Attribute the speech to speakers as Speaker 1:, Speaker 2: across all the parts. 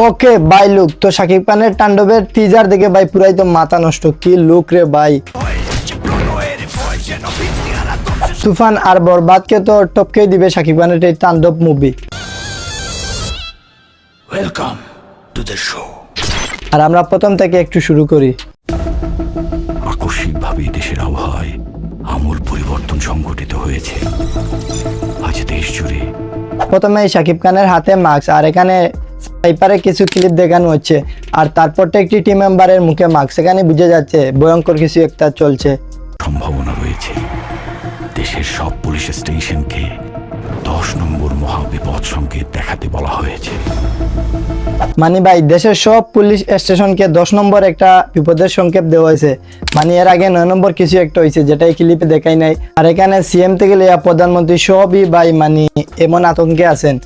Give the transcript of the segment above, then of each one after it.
Speaker 1: ওকে ভাই লুক তো শাকিব খানের তাণ্ডবের টিজার দেখে ভাই পুরাই তো মাথা নষ্ট, কি লুক রে ভাই। তুফান আর বরবাদকে তো টপকে দিবে শাকিব খানের এই Taandob movie.
Speaker 2: Welcome to the show.
Speaker 1: আর আমরা প্রথম থেকে একটু শুরু করি।
Speaker 2: আকস্মিকভাবে দেশের আবহাওয়ায় আমূল পরিবর্তন সংঘটিত হয়েছে আজ দেশ জুড়ে।
Speaker 1: প্রথমে শাকিব খানের হাতে মাস্ক, আর এখানে স্নাইপারে কিছু ক্লিপ দেখানো হচ্ছে, আর তারপরটা একটি টিম মেম্বারের মুখে মাস্ক। এখানে বুঝে যাচ্ছে ভয়ঙ্কর কিছু একটা চলছে।
Speaker 2: সম্ভাবনা রয়েছে দেশের সব পুলিশ স্টেশনকে 10 নম্বর মহাবিপদ সংকেত দেখাতে বলা হয়েছে।
Speaker 1: মানে ভাই দেশের সব পুলিশ স্টেশনকে 10 নম্বর একটা বিপদের সংকেত দেওয়া হয়েছে। মানে এর আগে 9 নম্বর কিছু একটা হয়েছে, যেটা এই ক্লিপে দেখাই নাই। আর এখানে সিএম থেকে লিয়া প্রধানমন্ত্রী সবই ভাই মানে এমন আতঙ্কে আছেন।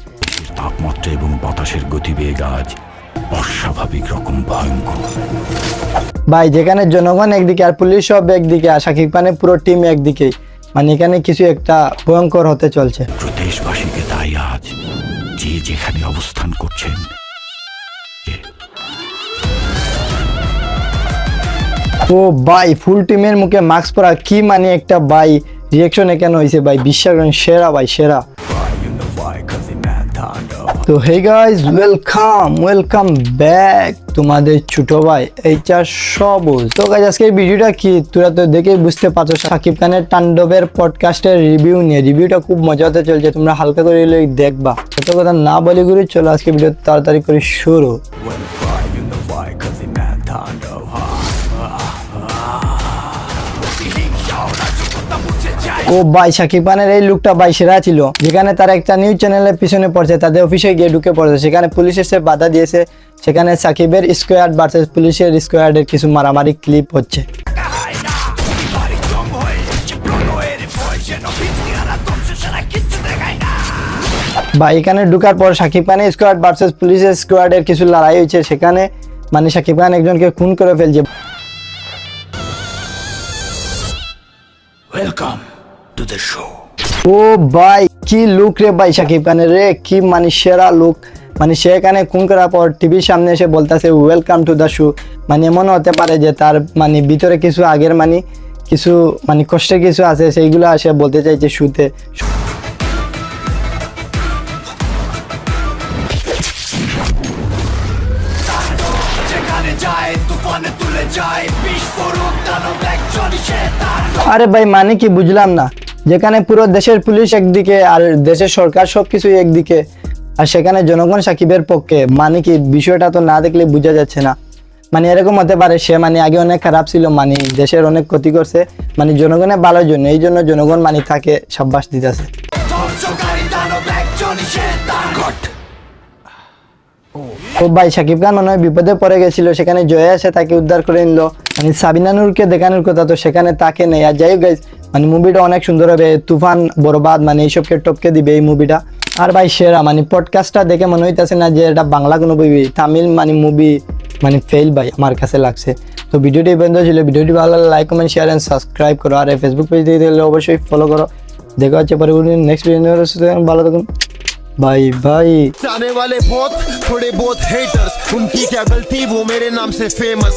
Speaker 2: তাপমাত্রা এবং বাতাসের গতিবেগ আজ অস্বাভাবিক রকম ভয়ঙ্কর।
Speaker 1: ভাই যেখানে জনগণ একদিকে আর পুলিশ সব একদিকে, আর শাকিব খানের পুরো টিম একদিকে, মানে এখানে কিছু একটা ভয়ঙ্কর হতে চলছে।
Speaker 2: দেশবাসীকে তাই আজ যে যেখানে অবস্থান করছেন
Speaker 1: ও ভাই ফুল টিমের মুখে মাস্ক পরা, কি মানে একটা ভাই রিয়াকশন এখানে হয়েছে ভাই, বিশ্বাস করেন সেরা ভাই সেরা। তো হে গাইজ ওয়েলকাম ব্যাক তোমাদের ছোট ভাই এইচআর সবুজ। তো গাইজ আজকের ভিডিওটা কি তোরা তো দেখেই বুঝতে পারছো, শাকিব খানের তাণ্ডবের পডকাস্টের রিভিউ নিয়ে। রিভিউটা খুব মজাতে চলছে, তোমরা হালকা করে দেখবা। এত কথা না বলি গুলি, চলো আজকে ভিডিও তাড়াতাড়ি করে শুরু। ও ভাই শাকিব খানের এই লুকটা ভাই সেরা ছিল। যেখানে তার একটা নিউজ চ্যানেলের পিছনে পড়ছে, তাদের অফিসে গিয়ে ঢুকে পড়েছে, সেখানে পুলিশ এসে বাধা দিয়েছে। সেখানে সাকিবের স্কোয়াড ভার্সেস পুলিশের স্কোয়াডের কিছু মারামারি ক্লিপ হচ্ছে। ভাই এখানে ঢুকার পর শাকিব খানের স্কোয়াড ভার্সেস পুলিশের স্কোয়াডের কিছু লড়াই হয়েছে। সেখানে মানে শাকিব খান একজনকে খুন করে ফেলছে।
Speaker 2: Welcome to the show.
Speaker 1: ও ভাই কি লুক রে ভাই শাকিব খানের রে, কি মানে সেরা লুক। মানে সেখানে খুন করার পর টিভির সামনে এসে বলতেছে ওয়েলকাম টু দ্য শো। মানে এমনও হতে পারে যে তার মানে ভিতরে কিছু আগের মানে কিছু মানে কষ্টের কিছু আছে, সেইগুলো সে বলতে চাইছে শুতে। আরে ভাই মানে কি বুঝলাম না, যেখানে পুরো দেশের পুলিশ একদিকে আর দেশের সরকার সবকিছু একদিকে, আর সেখানে জনগণ সাকিবের পক্ষে। মানে কি বিষয়টা তো না দেখলে বোঝা যাচ্ছে না। মানে এরকম হতে পারে সে মানে আগে অনেক খারাপ ছিল, মানে দেশের অনেক ক্ষতি করছে, মানে জনগণের ভালোর জন্য, এই জন্য জনগণ মানে তাকে সাব্বাস দিতেছে। ও ভাই শাকিব খান মনে হয় বিপদে পড়ে গেছিল, সেখানে জয়া এসে তাকে উদ্ধার করে নিল। মানে সাবিনা নূরকে দেখানোর কথা, তো সেখানে তাকে নেই। আর যাই হোক গাইজ, মানে মুভিটা অনেক সুন্দর হবে। তুফান বরবাদ মানে এইসবকে টপকে দিবে এই মুভিটা। আর ভাই সেরা মানে পডকাস্টটা দেখে মনে হইতেছে না যে এটা বাংলা কোনো মুভি, তামিল মানে মুভি মানে ফেল ভাই আমার কাছে লাগছে। তো ভিডিওটি বন্ধ ছিল, ভিডিওটি ভালো লাগলে like comment share and subscribe করো। আর ফেসবুক পেজ দিয়ে দিলে অবশ্যই ফলো করো। দেখা হচ্ছে পরবর্তী নেক্সট ভিডিও। ভালো থাকুন, बाय बाय।
Speaker 3: आने वाले बहुत थोड़े बहुत हेटर्स, उनकी क्या गलती वो मेरे नाम से फेमस।